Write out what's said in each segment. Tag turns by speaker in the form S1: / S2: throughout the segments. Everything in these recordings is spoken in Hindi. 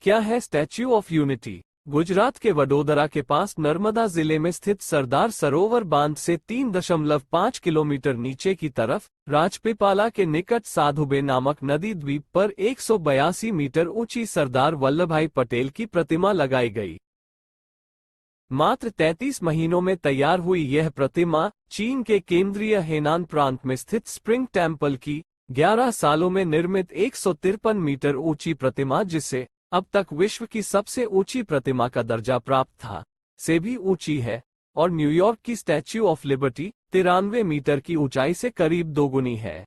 S1: क्या है स्टैच्यू ऑफ यूनिटी? गुजरात के वडोदरा के पास नर्मदा जिले में स्थित सरदार सरोवर बांध से 3.5 किलोमीटर नीचे की तरफ राजपीपाला के निकट साधुबे नामक नदी द्वीप पर 182 मीटर ऊंची सरदार वल्लभभाई पटेल की प्रतिमा लगाई गई। मात्र 33 महीनों में तैयार हुई यह प्रतिमा चीन के केंद्रीय हेनान प्रांत में स्थित स्प्रिंग टेम्पल की 11 सालों में निर्मित 153 मीटर ऊंची प्रतिमा, जिसे अब तक विश्व की सबसे ऊंची प्रतिमा का दर्जा प्राप्त था, से भी ऊंची है और न्यूयॉर्क की स्टैच्यू ऑफ लिबर्टी 93 मीटर की ऊंचाई से करीब दोगुनी है।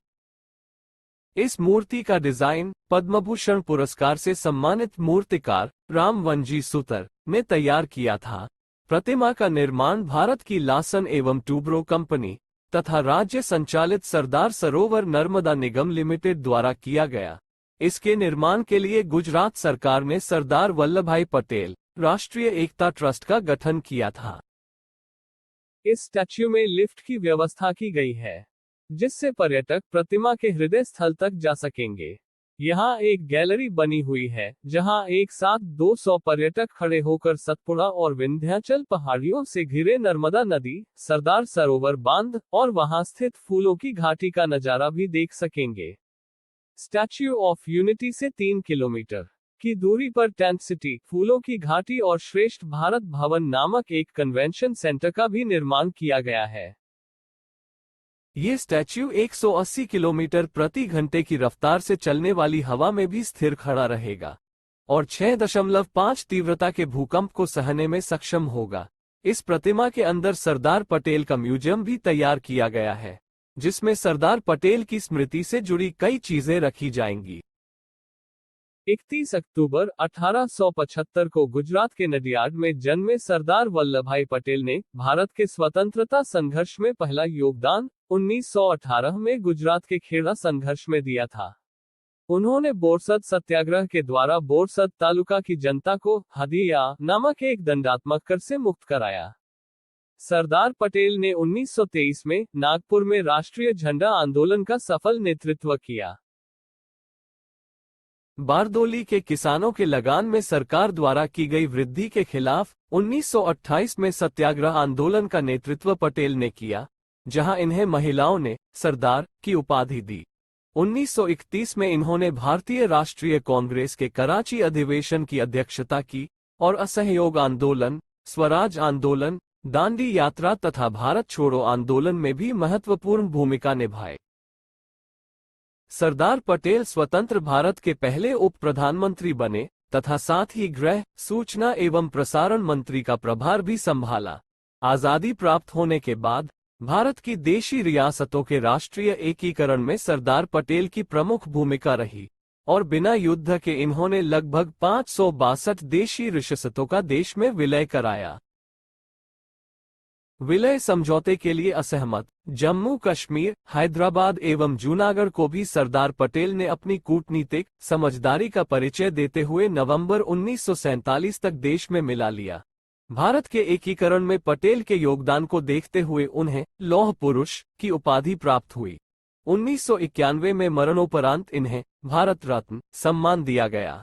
S1: इस मूर्ति का डिजाइन पद्मभूषण पुरस्कार से सम्मानित मूर्तिकार राम वनजी सुतर ने तैयार किया था। प्रतिमा का निर्माण भारत की लासन एवं टूब्रो कंपनी तथा राज्य संचालित सरदार सरोवर नर्मदा निगम लिमिटेड द्वारा किया गया। इसके निर्माण के लिए गुजरात सरकार ने सरदार वल्लभभाई पटेल राष्ट्रीय एकता ट्रस्ट का गठन किया था। इस स्टैच्यू में लिफ्ट की व्यवस्था की गई है, जिससे पर्यटक प्रतिमा के हृदय स्थल तक जा सकेंगे। यहाँ एक गैलरी बनी हुई है, जहाँ एक साथ 200 पर्यटक खड़े होकर सतपुड़ा और विंध्याचल पहाड़ियों से घिरे नर्मदा नदी, सरदार सरोवर बांध और वहां स्थित फूलों की घाटी का नजारा भी देख सकेंगे। स्टैच्यू ऑफ यूनिटी से 3 किलोमीटर की दूरी पर टेंट सिटी, फूलों की घाटी और श्रेष्ठ भारत भवन नामक एक कन्वेंशन सेंटर का भी निर्माण किया गया है। ये स्टैच्यू 180 किलोमीटर प्रति घंटे की रफ्तार से चलने वाली हवा में भी स्थिर खड़ा रहेगा और 6.5 तीव्रता के भूकंप को सहने में सक्षम होगा। इस प्रतिमा के अंदर सरदार पटेल का म्यूजियम भी तैयार किया गया है, जिसमें सरदार पटेल की स्मृति से जुड़ी कई चीजें रखी जाएंगी। 31 अक्टूबर 1875 को गुजरात के नडियाड में जन्मे सरदार वल्लभभाई पटेल ने भारत के स्वतंत्रता संघर्ष में पहला योगदान 1918 में गुजरात के खेड़ा संघर्ष में दिया था। उन्होंने बोरसद सत्याग्रह के द्वारा बोरसद तालुका की जनता को हदिया नामक एक दंडात्मक कर से मुक्त कराया। सरदार पटेल ने 1923 में नागपुर में राष्ट्रीय झंडा आंदोलन का सफल नेतृत्व किया। बारदोली के किसानों के लगान में सरकार द्वारा की गई वृद्धि के खिलाफ 1928 में सत्याग्रह आंदोलन का नेतृत्व पटेल ने किया, जहां इन्हें महिलाओं ने सरदार की उपाधि दी। 1931 में इन्होंने भारतीय राष्ट्रीय कांग्रेस के कराची अधिवेशन की अध्यक्षता की और असहयोग आंदोलन, स्वराज आंदोलन, दांडी यात्रा तथा भारत छोड़ो आंदोलन में भी महत्वपूर्ण भूमिका निभाई। सरदार पटेल स्वतंत्र भारत के पहले उप प्रधानमंत्री बने तथा साथ ही गृह, सूचना एवं प्रसारण मंत्री का प्रभार भी संभाला। आजादी प्राप्त होने के बाद भारत की देशी रियासतों के राष्ट्रीय एकीकरण में सरदार पटेल की प्रमुख भूमिका रही और बिना युद्ध के इन्होंने लगभग 562 देशी रियासतों का देश में विलय कराया। विलय समझौते के लिए असहमत जम्मू कश्मीर, हैदराबाद एवं जूनागढ़ को भी सरदार पटेल ने अपनी कूटनीतिक समझदारी का परिचय देते हुए नवंबर 1947 तक देश में मिला लिया। भारत के एकीकरण में पटेल के योगदान को देखते हुए उन्हें लौह पुरुष की उपाधि प्राप्त हुई। 1991 में मरणोपरांत इन्हें भारत रत्न सम्मान दिया गया।